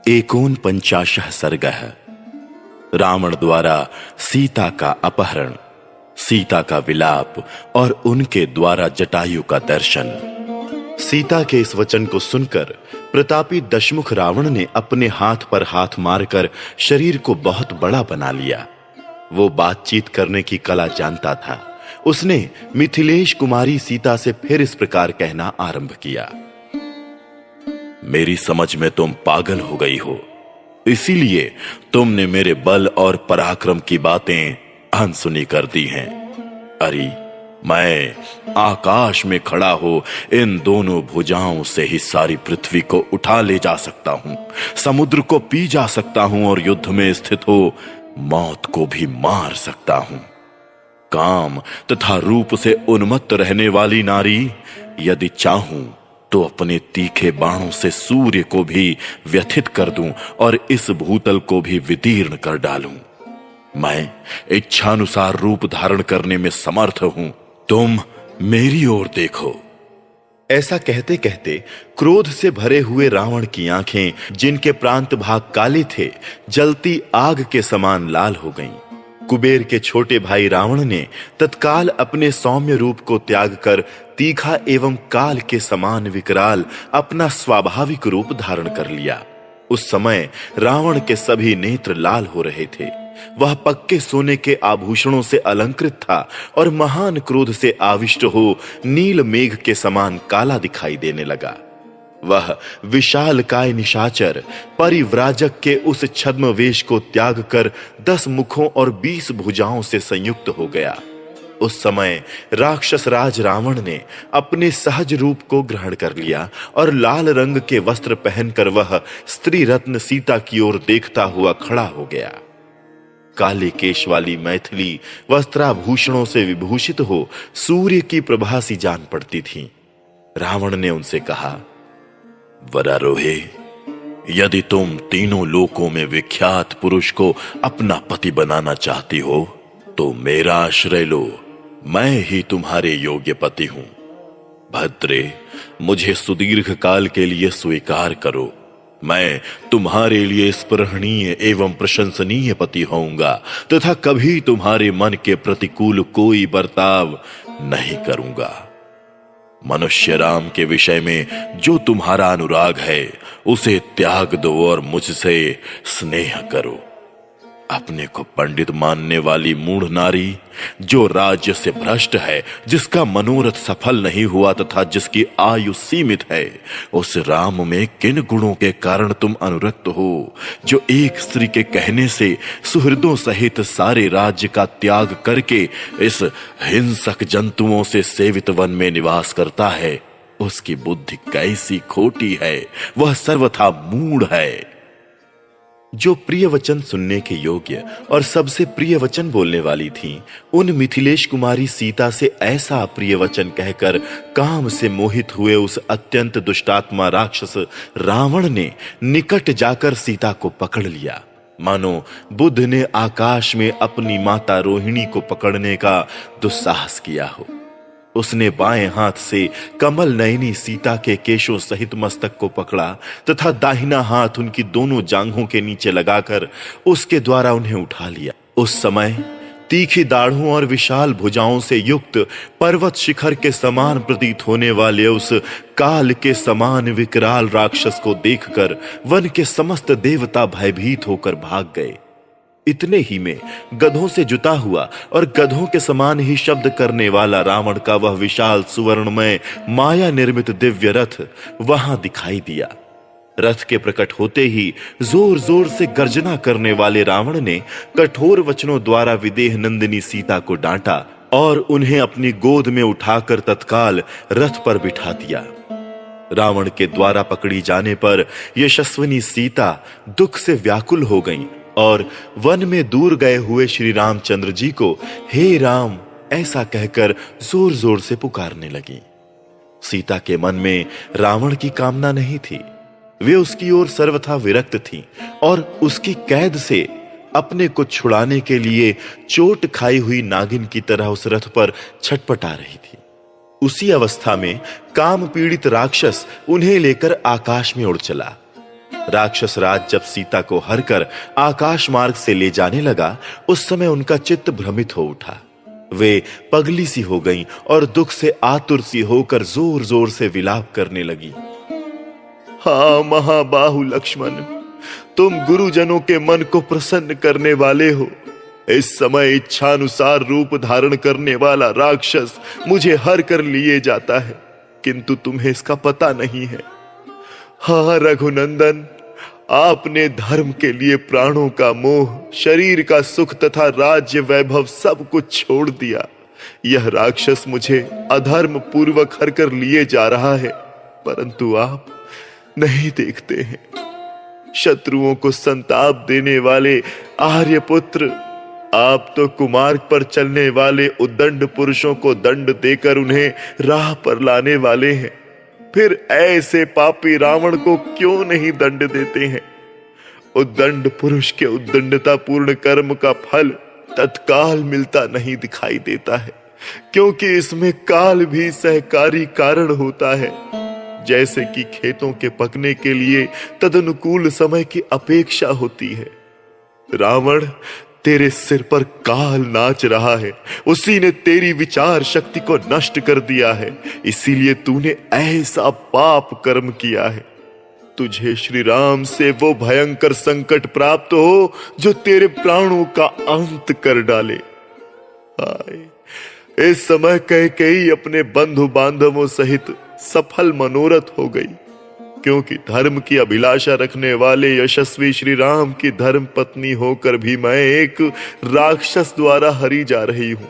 एकोनपंचाशः सर्गः। रावण द्वारा सीता का अपहरण, सीता का विलाप और उनके द्वारा जटायु का दर्शन। सीता के इस वचन को सुनकर प्रतापी दशमुख रावण ने अपने हाथ पर हाथ मारकर शरीर को बहुत बड़ा बना लिया। वो बातचीत करने की कला जानता था। उसने मिथिलेश कुमारी सीता से फिर इस प्रकार कहना आरंभ किया। मेरी समझ में तुम पागल हो गई हो, इसीलिए तुमने मेरे बल और पराक्रम की बातें अनसुनी कर दी हैं। अरे मैं आकाश में खड़ा हो इन दोनों भुजाओं से ही सारी पृथ्वी को उठा ले जा सकता हूं, समुद्र को पी जा सकता हूं और युद्ध में स्थित हो मौत को भी मार सकता हूं। काम तथा रूप से उन्मत्त रहने वाली नारी, यदि चाहूं तो अपने तीखे बाणों से सूर्य को भी व्यथित कर दूं और इस भूतल को भी विदीर्ण कर डालूं। मैं इच्छानुसार रूप धारण करने में समर्थ हूं, तुम मेरी ओर देखो। ऐसा कहते कहते क्रोध से भरे हुए रावण की आंखें, जिनके प्रांत भाग काले थे, जलती आग के समान लाल हो गईं। कुबेर के छोटे भाई रावण ने तत्काल अपने सौम्य रूप को त्याग कर तीखा एवं काल के समान विकराल अपना स्वाभाविक रूप धारण कर लिया। उस समय रावण के सभी नेत्र लाल हो रहे थे। वह पक्के सोने के आभूषणों से अलंकृत था और महान क्रोध से आविष्ट हो नील मेघ के समान काला दिखाई देने लगा। वह विशाल काय निशाचर परिव्राजक के उस छद्म वेश को त्याग कर 10 मुखों और 20 भुजाओं से संयुक्त हो गया। उस समय राक्षस राज रावण ने अपने सहज रूप को ग्रहण कर लिया और लाल रंग के वस्त्र पहनकर वह स्त्री रत्न सीता की ओर देखता हुआ खड़ा हो गया। काले केश वाली मैथिली वस्त्राभूषणों से विभूषित हो सूर्य की प्रभा सी जान पड़ती थी। रावण ने उनसे कहा, वरारोहे, यदि तुम तीनों लोकों में विख्यात पुरुष को अपना पति बनाना चाहती हो तो मेरा आश्रय लो, मैं ही तुम्हारे योग्य पति हूं। भद्रे, मुझे सुदीर्घ काल के लिए स्वीकार करो। मैं तुम्हारे लिए स्पृहणीय एवं प्रशंसनीय पति होऊंगा तथा कभी तुम्हारे मन के प्रतिकूल कोई बर्ताव नहीं करूंगा। मनुष्य राम के विषय में जो तुम्हारा अनुराग है उसे त्याग दो और मुझसे स्नेह करो। अपने को पंडित मानने वाली मूढ़ नारी, जो राज्य से भ्रष्ट है, जिसका मनोरथ सफल नहीं हुआ तथा जिसकी आयु सीमित है, उस राम में किन गुणों के कारण तुम अनुरक्त हो, जो एक स्त्री के कहने से सुहृदों सहित सारे राज्य का त्याग करके इस हिंसक जंतुओं से सेवित वन में निवास करता है? उसकी बुद्धि कैसी खोटी है, वह सर्वथा मूढ़ है। जो प्रिय वचन सुनने के योग्य और सबसे प्रिय वचन बोलने वाली थीं, उन मिथिलेश कुमारी सीता से ऐसा प्रिय वचन कहकर काम से मोहित हुए उस अत्यंत दुष्टात्मा राक्षस रावण ने निकट जाकर सीता को पकड़ लिया, मानो बुद्ध ने आकाश में अपनी माता रोहिणी को पकड़ने का दुस्साहस किया हो। उसने बाएं हाथ से कमल नयनी सीता के केशों सहित मस्तक को पकड़ा तथा दाहिना हाथ उनकी दोनों जांघों के नीचे लगाकर उसके द्वारा उन्हें उठा लिया। उस समय तीखी दाढ़ों और विशाल भुजाओं से युक्त पर्वत शिखर के समान प्रतीत होने वाले उस काल के समान विकराल राक्षस को देखकर वन के समस्त देवता भयभीत होकर भाग गए। इतने ही में गधों से जुता हुआ और गधों के समान ही शब्द करने वाला रावण का वह विशाल सुवर्णमय माया निर्मित दिव्य रथ वहां दिखाई दिया। रथ के प्रकट होते ही जोर जोर से गर्जना करने वाले रावण ने कठोर वचनों द्वारा विदेह नंदिनी सीता को डांटा और उन्हें अपनी गोद में उठाकर तत्काल रथ पर बिठा दिया। रावण के द्वारा पकड़ी जाने पर यशस्विनी सीता दुख से व्याकुल हो गईं और वन में दूर गए हुए श्री रामचंद्र जी को हे राम ऐसा कहकर जोर जोर से पुकारने लगी। सीता के मन में रावण की कामना नहीं थी। वे उसकी ओर सर्वथा विरक्त थी और उसकी कैद से अपने को छुड़ाने के लिए चोट खाई हुई नागिन की तरह उस रथ पर छटपटा रही थी। उसी अवस्था में काम पीड़ित राक्षस उन्हें लेकर आकाश में उड़ चला। राक्षस राज जब सीता को हरकर आकाश मार्ग से ले जाने लगा, उस समय उनका चित्त भ्रमित हो उठा। वे पगली सी हो गईं और दुख से आतुर सी होकर जोर जोर से विलाप करने लगी। हाँ महाबाहु लक्ष्मण, तुम गुरुजनों के मन को प्रसन्न करने वाले हो। इस समय इच्छानुसार रूप धारण करने वाला राक्षस मुझे हर कर लिए जाता है, किंतु तुम्हें इसका पता नहीं है। हाँ रघुनंदन, आपने धर्म के लिए प्राणों का मोह, शरीर का सुख तथा राज्य वैभव सब कुछ छोड़ दिया। यह राक्षस मुझे अधर्म पूर्वक हर कर लिए जा रहा है, परंतु आप नहीं देखते हैं। शत्रुओं को संताप देने वाले आर्यपुत्र, आप तो कुमार्ग पर चलने वाले उद्दंड पुरुषों को दंड देकर उन्हें राह पर लाने वाले हैं। फिर ऐसे पापी रावण को क्यों नहीं दंड देते हैं? उद्दंड पुरुष के उद्दंडता पूर्ण कर्म का फल तत्काल मिलता नहीं दिखाई देता है, क्योंकि इसमें काल भी सहकारी कारण होता है। जैसे कि खेतों के पकने के लिए तदनुकूल समय की अपेक्षा होती है। रावण, तेरे सिर पर काल नाच रहा है। उसी ने तेरी विचार शक्ति को नष्ट कर दिया है, इसीलिए तूने ऐसा पाप कर्म किया है। तुझे श्री राम से वो भयंकर संकट प्राप्त हो जो तेरे प्राणों का अंत कर डाले। हाय, इस समय कैकेयी अपने बंधु बांधवों सहित सफल मनोरथ हो गई, क्योंकि धर्म की अभिलाषा रखने वाले यशस्वी श्री राम की धर्म पत्नी होकर भी मैं एक राक्षस द्वारा हरी जा रही हूं।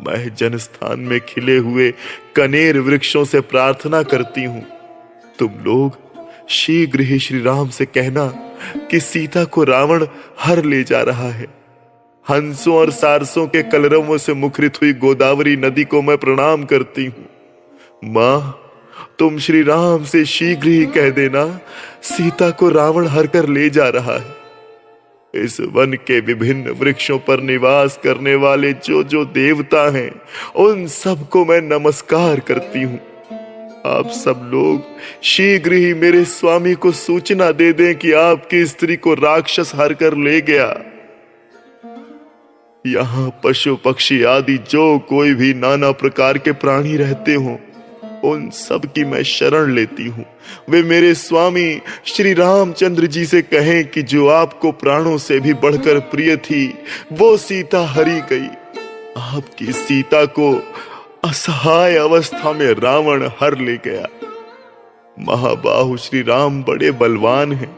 मैं जनस्थान में खिले हुए कनेर वृक्षों से प्रार्थना करती हूं, तुम लोग शीघ्र ही श्री राम से कहना कि सीता को रावण हर ले जा रहा है। हंसों और सारसों के कलरवों से मुखरित हुई गोदावरी नदी को मैं प्रणाम करती हूं। मां, तुम श्री राम से शीघ्र ही कह देना, सीता को रावण हर कर ले जा रहा है। इस वन के विभिन्न वृक्षों पर निवास करने वाले जो जो देवता हैं, उन सबको मैं नमस्कार करती हूं। आप सब लोग शीघ्र ही मेरे स्वामी को सूचना दे दें कि आपकी स्त्री को राक्षस हर कर ले गया। यहां पशु पक्षी आदि जो कोई भी नाना प्रकार के प्राणी रहते हों, उन सब की मैं शरण लेती हूं। वे मेरे स्वामी श्री रामचंद्र जी से कहें कि जो आपको प्राणों से भी बढ़कर प्रिय थी, वो सीता हरी गई। आपकी सीता को असहाय अवस्था में रावण हर ले गया। महाबाहु श्री राम बड़े बलवान हैं।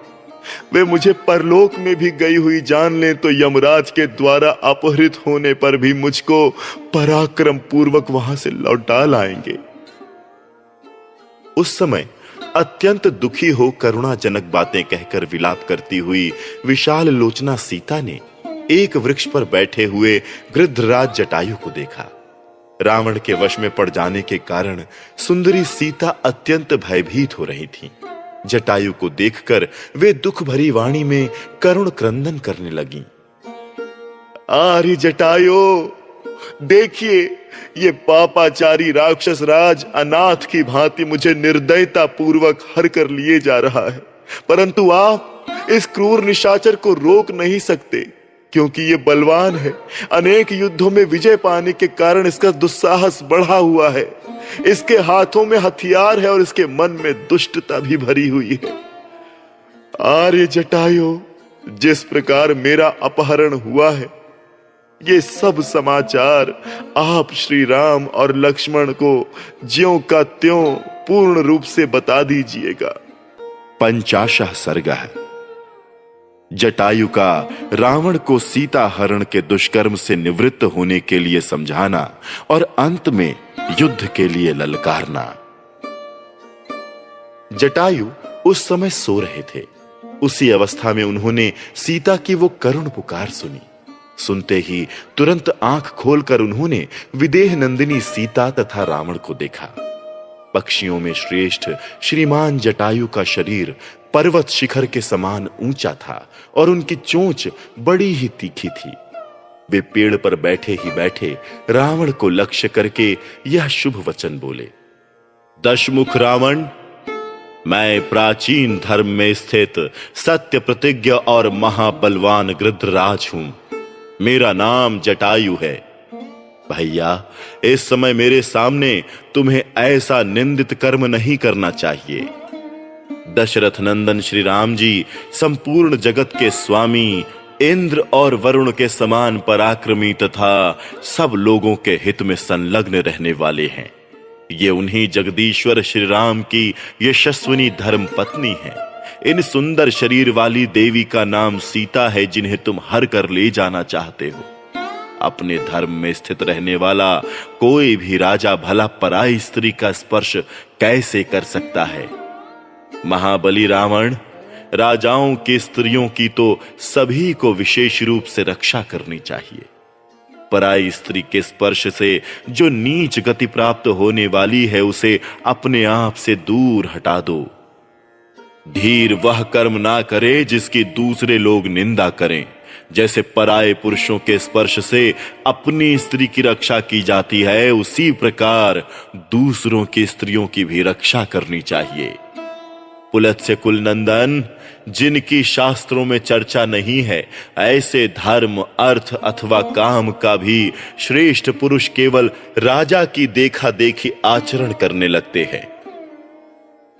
वे मुझे परलोक में भी गई हुई जान लें तो यमराज के द्वारा अपहृत होने पर भी मुझको पराक्रम पूर्वक वहां से लौटा लाएंगे। उस समय अत्यंत दुखी हो करुणाजनक बातें कहकर विलाप करती हुई विशाल लोचना सीता ने एक वृक्ष पर बैठे हुए गृद्धराज जटायु को देखा। रावण के वश में पड़ जाने के कारण सुंदरी सीता अत्यंत भयभीत हो रही थी। जटायु को देखकर वे दुख भरी वाणी में करुण क्रंदन करने लगीं। आर्य जटायु, देखिए, ये पापाचारी राक्षस राज अनाथ की भांति मुझे निर्दयता पूर्वक हर कर लिए जा रहा है, परंतु आप इस क्रूर निशाचर को रोक नहीं सकते, क्योंकि ये बलवान है। अनेक युद्धों में विजय पाने के कारण इसका दुस्साहस बढ़ा हुआ है। इसके हाथों में हथियार है और इसके मन में दुष्टता भी भरी हुई है। आर्य जटायु, जिस प्रकार मेरा अपहरण हुआ है, ये सब समाचार आप श्री राम और लक्ष्मण को ज्यों का त्यों पूर्ण रूप से बता दीजिएगा। 50 सर्ग है। जटायु का रावण को सीता हरण के दुष्कर्म से निवृत्त होने के लिए समझाना और अंत में युद्ध के लिए ललकारना। जटायु उस समय सो रहे थे। उसी अवस्था में उन्होंने सीता की वो करुण पुकार सुनी। सुनते ही तुरंत आंख खोलकर उन्होंने विदेह नंदिनी सीता तथा रावण को देखा। पक्षियों में श्रेष्ठ श्रीमान जटायु का शरीर पर्वत शिखर के समान ऊंचा था और उनकी चोंच बड़ी ही तीखी थी। वे पेड़ पर बैठे ही बैठे रावण को लक्ष्य करके यह शुभ वचन बोले। दशमुख रावण, मैं प्राचीन धर्म में स्थित सत्य प्रतिज्ञ और महाबलवान गृध्रराज हूं। मेरा नाम जटायु है। भैया, इस समय मेरे सामने तुम्हें ऐसा निंदित कर्म नहीं करना चाहिए। दशरथ नंदन श्री राम जी संपूर्ण जगत के स्वामी, इंद्र और वरुण के समान पराक्रमी तथा सब लोगों के हित में संलग्न रहने वाले हैं। ये उन्हीं जगदीश्वर श्री राम की यशस्विनी धर्म पत्नी है। इन सुंदर शरीर वाली देवी का नाम सीता है, जिन्हें तुम हर कर ले जाना चाहते हो। अपने धर्म में स्थित रहने वाला कोई भी राजा भला पराई स्त्री का स्पर्श कैसे कर सकता है? महाबली रावण, राजाओं की स्त्रियों की तो सभी को विशेष रूप से रक्षा करनी चाहिए। पराई स्त्री के स्पर्श से जो नीच गति प्राप्त होने वाली है, उसे अपने आप से दूर हटा दो। धीर वह कर्म ना करे जिसकी दूसरे लोग निंदा करें। जैसे पराये पुरुषों के स्पर्श से अपनी स्त्री की रक्षा की जाती है, उसी प्रकार दूसरों की स्त्रियों की भी रक्षा करनी चाहिए। पुलत्स्य कुलनंदन, जिनकी शास्त्रों में चर्चा नहीं है, ऐसे धर्म, अर्थ अथवा काम का भी श्रेष्ठ पुरुष केवल राजा की देखा देखी आचरण करने लगते हैं।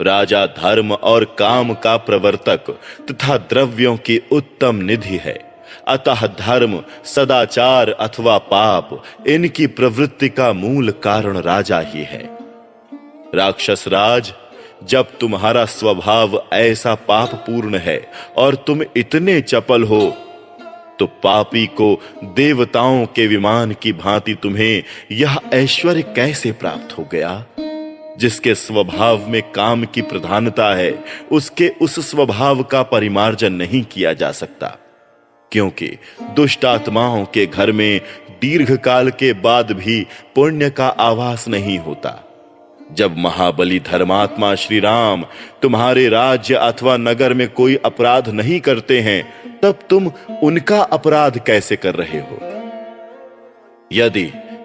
राजा धर्म और काम का प्रवर्तक तथा द्रव्यों की उत्तम निधि है। अतः धर्म, सदाचार अथवा पाप, इनकी प्रवृत्ति का मूल कारण राजा ही है। राक्षस राज, जब तुम्हारा स्वभाव ऐसा पापपूर्ण है और तुम इतने चपल हो, तो पापी को देवताओं के विमान की भांति तुम्हें यह ऐश्वर्य कैसे प्राप्त हो गया? जिसके स्वभाव में काम की प्रधानता है, उसके उस स्वभाव का परिमार्जन नहीं किया जा सकता, क्योंकि दुष्ट आत्माओं के घर में दीर्घ काल के बाद भी पुण्य का आवास नहीं होता। जब महाबली धर्मात्मा श्री राम तुम्हारे राज्य अथवा नगर में कोई अपराध नहीं करते हैं, तब तुम उनका अपराध कैसे कर रहे हो? यदि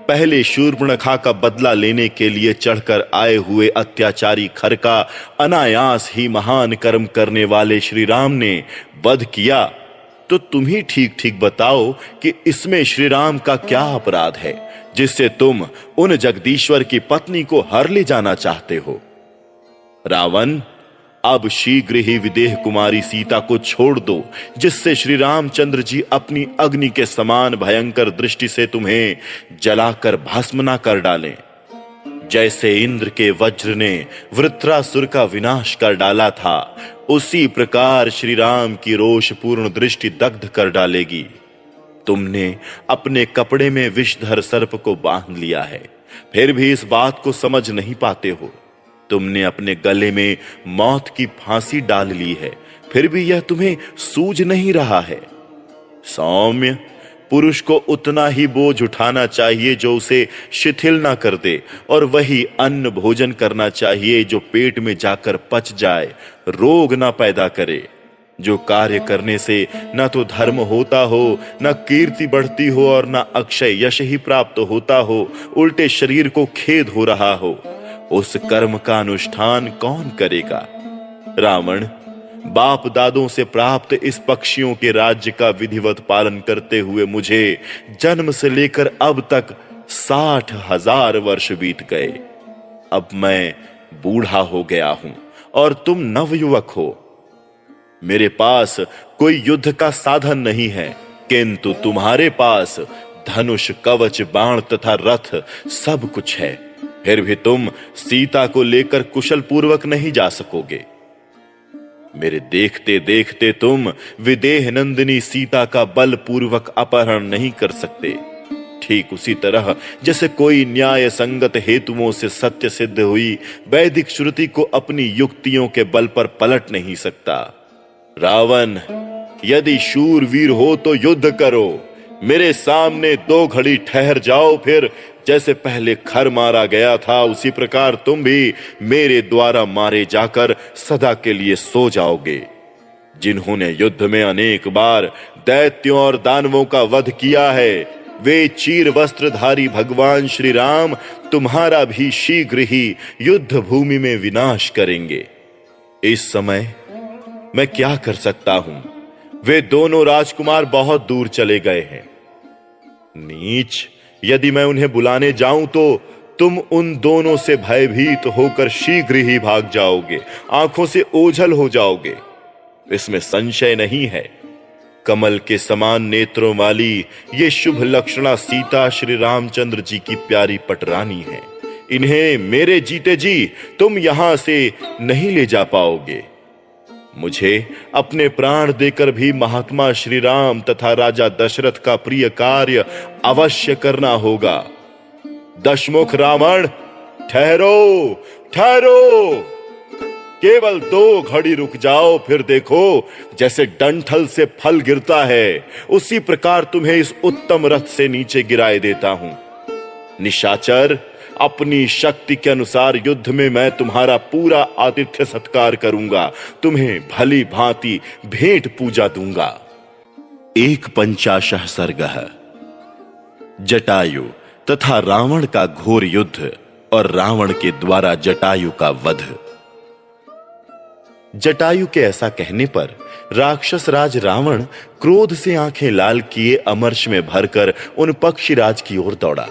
पहले शूर्पणखा का बदला लेने के लिए चढ़कर आए हुए अत्याचारी खर का अनायास ही महान कर्म करने वाले श्री राम ने वध किया, तो तुम ही ठीक ठीक बताओ कि इसमें श्री राम का क्या अपराध है, जिससे तुम उन जगदीश्वर की पत्नी को हर ले जाना चाहते हो? रावण, अब शीघ्र ही विदेह कुमारी सीता को छोड़ दो, जिससे श्री रामचंद्र जी अपनी अग्नि के समान भयंकर दृष्टि से तुम्हें जलाकर भस्म न कर डालें। जैसे इंद्र के वज्र ने वृत्रासुर का विनाश कर डाला था, उसी प्रकार श्री राम की रोषपूर्ण दृष्टि दग्ध कर डालेगी। तुमने अपने कपड़े में विषधर सर्प को बांध लिया है, फिर भी इस बात को समझ नहीं पाते हो। तुमने अपने गले में मौत की फांसी डाल ली है, फिर भी यह तुम्हें सूझ नहीं रहा है। सौम्य, पुरुष को उतना ही बोझ उठाना चाहिए जो उसे शिथिल ना कर दे, और वही अन्न भोजन करना चाहिए जो पेट में जाकर पच जाए, रोग ना पैदा करे। जो कार्य करने से न तो धर्म होता हो, न कीर्ति बढ़ती हो और न अक्षय यश ही प्राप्त होता हो, उल्टे शरीर को खेद हो रहा हो, उस कर्म का अनुष्ठान कौन करेगा? रावण, बाप दादों से प्राप्त इस पक्षियों के राज्य का विधिवत पालन करते हुए मुझे जन्म से लेकर अब तक 60,000 वर्ष बीत गए। अब मैं बूढ़ा हो गया हूं और तुम नवयुवक हो। मेरे पास कोई युद्ध का साधन नहीं है, किंतु तुम्हारे पास धनुष, कवच, बाण तथा रथ सब कुछ है। फिर भी तुम सीता को लेकर कुशल पूर्वक नहीं जा सकोगे। मेरे देखते देखते तुम विदेह नंदिनी सीता का बलपूर्वक अपहरण नहीं कर सकते। ठीक उसी तरह जैसे कोई न्याय संगत हेतुओं से सत्य सिद्ध हुई वैदिक श्रुति को अपनी युक्तियों के बल पर पलट नहीं सकता। रावण, यदि शूरवीर हो तो युद्ध करो, मेरे सामने 2 घड़ी ठहर जाओ, फिर जैसे पहले खर मारा गया था उसी प्रकार तुम भी मेरे द्वारा मारे जाकर सदा के लिए सो जाओगे। जिन्होंने युद्ध में अनेक बार दैत्यों और दानवों का वध किया है, वे चीर वस्त्रधारी भगवान श्री राम तुम्हारा भी शीघ्र ही युद्ध भूमि में विनाश करेंगे। इस समय मैं क्या कर सकता हूं? वे दोनों राजकुमार बहुत दूर चले गए हैं। नीच, यदि मैं उन्हें बुलाने जाऊं तो तुम उन दोनों से भयभीत होकर शीघ्र ही भाग जाओगे, आंखों से ओझल हो जाओगे, इसमें संशय नहीं है। कमल के समान नेत्रों वाली ये शुभ लक्षणा सीता श्री रामचंद्र जी की प्यारी पटरानी है। इन्हें मेरे जीते जी तुम यहां से नहीं ले जा पाओगे। मुझे अपने प्राण देकर भी महात्मा श्री राम तथा राजा दशरथ का प्रिय कार्य अवश्य करना होगा। दशमुख रावण, ठहरो, ठहरो, केवल 2 घड़ी रुक जाओ, फिर देखो जैसे डंठल से फल गिरता है उसी प्रकार तुम्हें इस उत्तम रथ से नीचे गिराए देता हूं। निशाचर, अपनी शक्ति के अनुसार युद्ध में मैं तुम्हारा पूरा आतिथ्य सत्कार करूंगा, तुम्हें भली भांति भेंट पूजा दूंगा। 1 सर्गः जटायु तथा रावण का घोर युद्ध और रावण के द्वारा जटायु का वध। जटायु के ऐसा कहने पर राक्षस राज रावण क्रोध से आंखें लाल किए अमर्ष में भरकर उन पक्षीराज की ओर दौड़ा।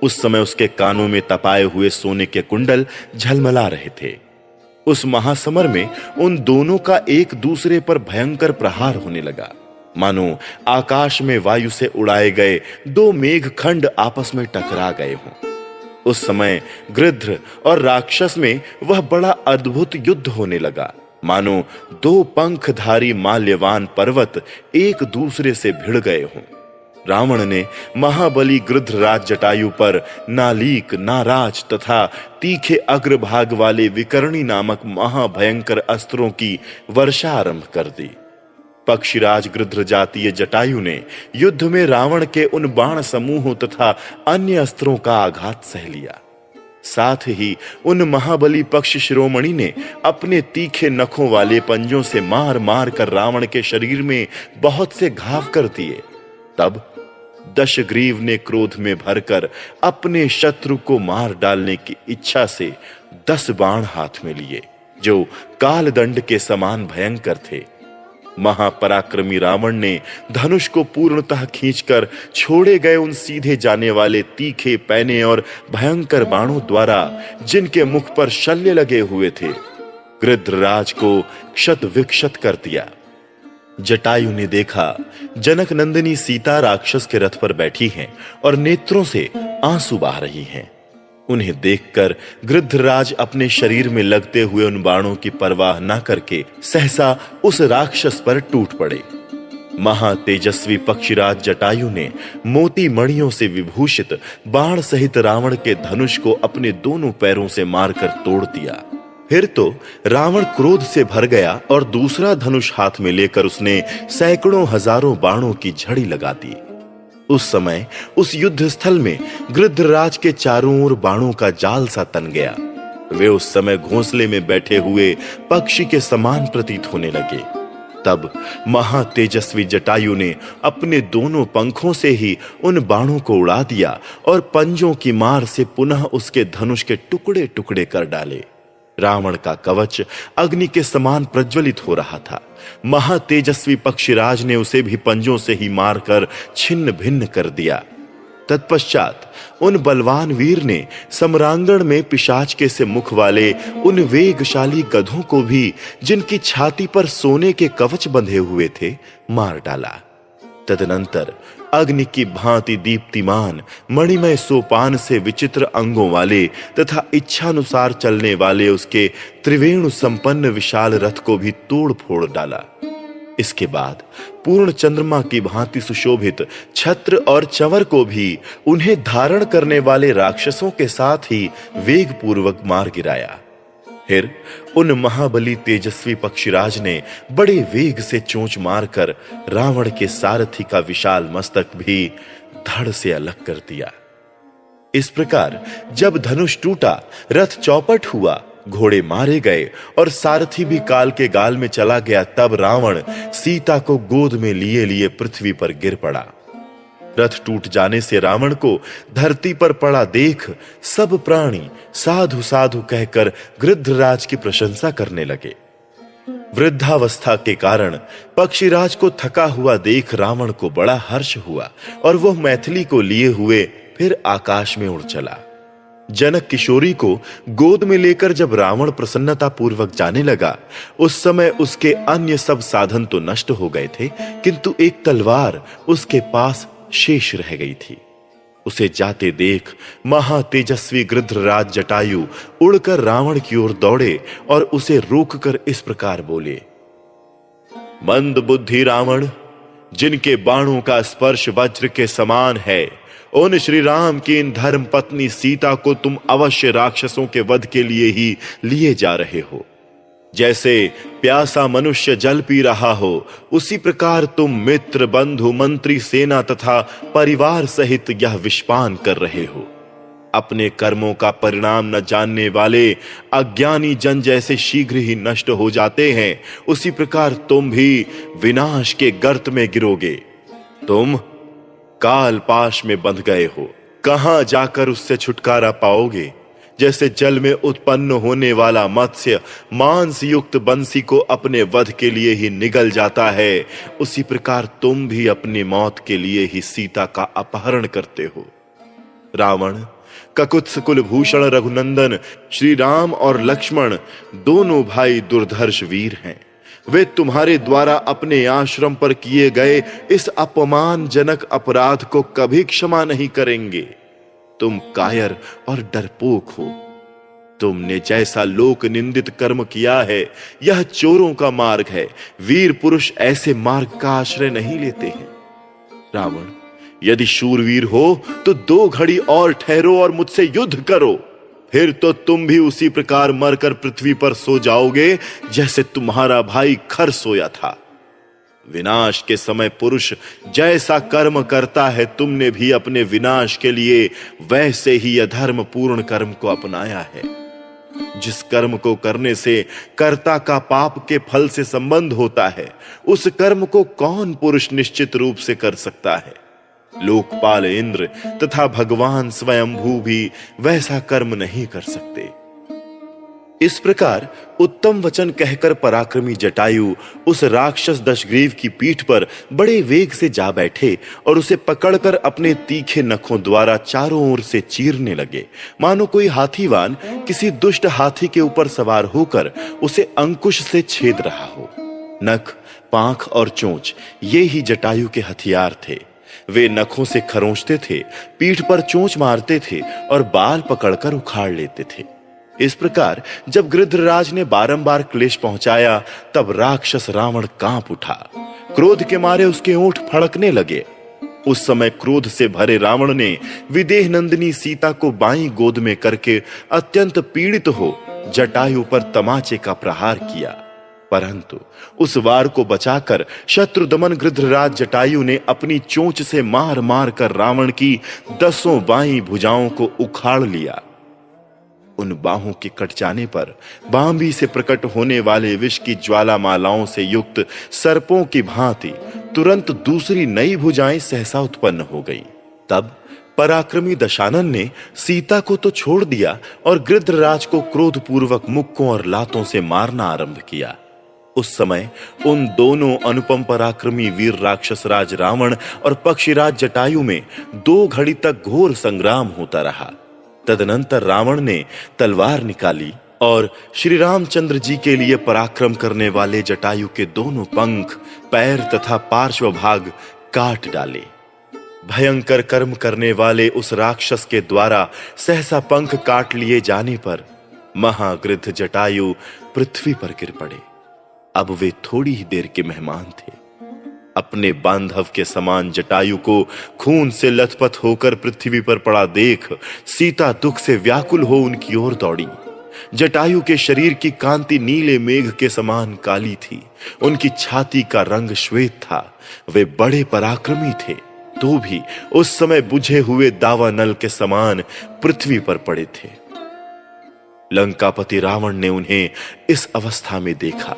उस समय उसके कानों में तपाए हुए सोने के कुंडल झलमला रहे थे। उस महासमर में उन दोनों का एक दूसरे पर भयंकर प्रहार होने लगा, मानो आकाश में वायु से उड़ाए गए 2 मेघखंड आपस में टकरा गए हों। उस समय गृध्र और राक्षस में वह बड़ा अद्भुत युद्ध होने लगा, मानो 2 पंखधारी माल्यवान पर्वत एक दूसरे से भिड़ गए हों। रावण ने महाबली गृध्रराज जटायु पर नालीक, नाराज तथा तीखे अग्रभाग वाले विकर्णी नामक महाभयंकर अस्त्रों की वर्षा आरंभ कर दी। पक्षीराज गृध्र जातीय जटायु ने युद्ध में रावण के उन बाण समूहों तथा अन्य अस्त्रों का आघात सह लिया। साथ ही उन महाबली पक्ष शिरोमणि ने अपने तीखे नखों वाले पंजों से मार मार कर रावण के शरीर में बहुत से घाव कर दिए। तब दशग्रीव ने क्रोध में भरकर अपने शत्रु को मार डालने की इच्छा से 10 बाण हाथ में लिए, जो कालदंड के समान भयंकर थे। महापराक्रमी रावण ने धनुष को पूर्णतः खींचकर छोड़े गए उन सीधे जाने वाले तीखे, पैने और भयंकर बाणों द्वारा, जिनके मुख पर शल्य लगे हुए थे, गृध्रराज को क्षत विक्षत कर दिया। जटायु ने देखा जनक नंदिनी सीता राक्षस के रथ पर बैठी हैं और नेत्रों से आंसू बहा रही हैं। उन्हें देखकर गृध्रराज अपने शरीर में लगते हुए उन बाणों की परवाह न करके सहसा उस राक्षस पर टूट पड़े। महातेजस्वी पक्षीराज जटायु ने मोती मणियों से विभूषित बाण सहित रावण के धनुष को अपने दोनों पैरों से मारकर तोड़ दिया। फिर तो रावण क्रोध से भर गया और दूसरा धनुष हाथ में लेकर उसने सैकड़ों हजारों बाणों की झड़ी लगा दी। उस समय उस युद्ध स्थल में गृध्रराज के चारों ओर बाणों का जाल सा तन गया। वे उस समय घोंसले में बैठे हुए पक्षी के समान प्रतीत होने लगे। तब महातेजस्वी जटायु ने अपने दोनों पंखों से ही उन बाणों को उड़ा दिया और पंजों की मार से पुनः उसके धनुष के टुकड़े टुकड़े कर डाले। रावण का कवच अग्नि के समान प्रज्वलित हो रहा था। महातेजस्वी पक्षीराज ने उसे भी पंजों से ही मारकर छिन्न भिन्न कर दिया। तत्पश्चात उन बलवान वीर ने सम्रांगण में पिशाच के से मुख वाले उन वेगशाली गधों को भी, जिनकी छाती पर सोने के कवच बंधे हुए थे, मार डाला। तदनंतर अग्नि की भांति दीप्तिमान मणिमय सोपान से विचित्र अंगों वाले तथा इच्छानुसार चलने वाले उसके त्रिवेणु संपन्न विशाल रथ को भी तोड़ फोड़ डाला। इसके बाद पूर्ण चंद्रमा की भांति सुशोभित छत्र और चंवर को भी उन्हें धारण करने वाले राक्षसों के साथ ही वेग पूर्वक मार गिराया। फिर उन महाबली तेजस्वी पक्षीराज ने बड़े वेग से चोंच मारकर रावण के सारथी का विशाल मस्तक भी धड़ से अलग कर दिया। इस प्रकार जब धनुष टूटा, रथ चौपट हुआ, घोड़े मारे गए और सारथी भी काल के गाल में चला गया, तब रावण सीता को गोद में लिए लिए पृथ्वी पर गिर पड़ा। रथ टूट जाने से रावण को धरती पर पड़ा देख सब प्राणी साधु साधु कहकर गृध्रराज की प्रशंसा करने लगे। वृद्धावस्था के कारण पक्षीराज को थका हुआ देख रावण को बड़ा हर्ष हुआ और वह मैथिली को लिए हुए फिर आकाश में उड़ चला। जनक किशोरी को गोद में लेकर जब रावण प्रसन्नता पूर्वक जाने लगा, उस समय उसके अन्य सब साधन तो नष्ट हो गए थे, किंतु एक तलवार उसके पास शेष रह गई थी। उसे जाते देख महातेजस्वी गृध्रराज जटायु उड़कर रावण की ओर दौड़े और उसे रोककर इस प्रकार बोले, मंद बुद्धि रावण, जिनके बाणों का स्पर्श वज्र के समान है, उन श्री राम की इन धर्म पत्नी सीता को तुम अवश्य राक्षसों के वध के लिए ही लिए जा रहे हो। जैसे प्यासा मनुष्य जल पी रहा हो, उसी प्रकार तुम मित्र, बंधु, मंत्री, सेना तथा परिवार सहित यह विषपान कर रहे हो। अपने कर्मों का परिणाम न जानने वाले अज्ञानी जन जैसे शीघ्र ही नष्ट हो जाते हैं, उसी प्रकार तुम भी विनाश के गर्त में गिरोगे। तुम काल पाश में बंध गए हो, कहां जाकर उससे छुटकारा पाओगे। जैसे जल में उत्पन्न होने वाला मत्स्य मांस युक्त बंसी को अपने वध के लिए ही निगल जाता है, उसी प्रकार तुम भी अपनी मौत के लिए ही सीता का अपहरण करते हो। रावण, ककुत्स कुलभूषण रघुनंदन श्री राम और लक्ष्मण दोनों भाई दुर्धर्ष वीर हैं। वे तुम्हारे द्वारा अपने आश्रम पर किए गए इस अपमानजनक अपराध को कभी क्षमा नहीं करेंगे। तुम कायर और डरपोक हो। तुमने जैसा लोक निंदित कर्म किया है, यह चोरों का मार्ग है। वीर पुरुष ऐसे मार्ग का आश्रय नहीं लेते हैं। रावण, यदि शूरवीर हो तो 2 घड़ी और ठहरो और मुझसे युद्ध करो, फिर तो तुम भी उसी प्रकार मरकर पृथ्वी पर सो जाओगे जैसे तुम्हारा भाई खर सोया था। विनाश के समय पुरुष जैसा कर्म करता है, तुमने भी अपने विनाश के लिए वैसे ही अधर्म पूर्ण कर्म को अपनाया है। जिस कर्म को करने से कर्ता का पाप के फल से संबंध होता है, उस कर्म को कौन पुरुष निश्चित रूप से कर सकता है। लोकपाल इंद्र तथा भगवान स्वयंभू भी वैसा कर्म नहीं कर सकते। इस प्रकार उत्तम वचन कहकर पराक्रमी जटायु उस राक्षस दशग्रीव की पीठ पर बड़े वेग से जा बैठे और उसे पकड़कर अपने तीखे नखों द्वारा चारों ओर से चीरने लगे, मानो कोई हाथीवान किसी दुष्ट हाथी के ऊपर सवार होकर उसे अंकुश से छेद रहा हो। नख, पांख और चोंच ये ही जटायु के हथियार थे। वे नखों से खरोंचते थे, पीठ पर चोंच मारते थे और बाल पकड़कर उखाड़ लेते थे। इस प्रकार जब गृध्रराज ने बारंबार क्लेश पहुंचाया, तब राक्षस रावण कांप उठा। क्रोध के मारे उसके ओंठ फड़कने लगे। उस समय क्रोध से भरे रावण ने विदेह नंदिनी सीता को बाईं गोद में करके अत्यंत पीड़ित हो जटायु पर तमाचे का प्रहार किया, परंतु उस वार को बचाकर शत्रुदमन गृध्रराज जटायु ने अपनी चोंच से मार मार कर रावण की 10 बाईं भुजाओं को उखाड़ लिया। उन बाहों के कट जाने पर बांबी से प्रकट होने वाले विष की ज्वालामालाओं से युक्त सर्पों की भांति तुरंत दूसरी नई भुजाएं सहसा उत्पन्न हो गई। तब पराक्रमी दशानन ने सीता को तो छोड़ दिया और गृध्रराज को क्रोधपूर्वक मुक्कों और लातों से मारना आरंभ किया। उस समय उन दोनों अनुपम पराक्रमी वीर राक्षस राज रावण और पक्षीराज जटायु में 2 घड़ी तक घोर संग्राम होता रहा। तदनंतर रावण ने तलवार निकाली और श्री रामचंद्र जी के लिए पराक्रम करने वाले जटायु के दोनों पंख, पैर तथा पार्श्व भाग काट डाले। भयंकर कर्म करने वाले उस राक्षस के द्वारा सहसा पंख काट लिए जाने पर महागृध्र जटायु पृथ्वी पर गिर पड़े। अब वे थोड़ी ही देर के मेहमान थे। अपने बांधव के समान जटायु को खून से लथपथ होकर पृथ्वी पर पड़ा देख सीता दुख से व्याकुल हो उनकी ओर दौड़ी। जटायु के शरीर की कांति नीले मेघ के समान काली थी। उनकी छाती का रंग श्वेत था। वे बड़े पराक्रमी थे, तो भी उस समय बुझे हुए दावानल के समान पृथ्वी पर पड़े थे। लंकापति रावण ने उन्हें इस अवस्था में देखा।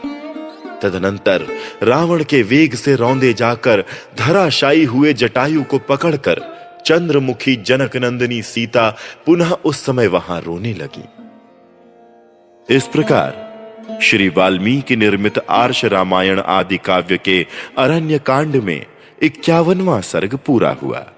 तदनंतर रावण के वेग से रौंदे जाकर धराशायी हुए जटायु को पकड़कर चंद्रमुखी जनक नंदिनी सीता पुनः उस समय वहां रोने लगी। इस प्रकार श्री वाल्मीकि निर्मित आर्ष रामायण आदि काव्य के अरण्य कांड में 51वां सर्ग पूरा हुआ।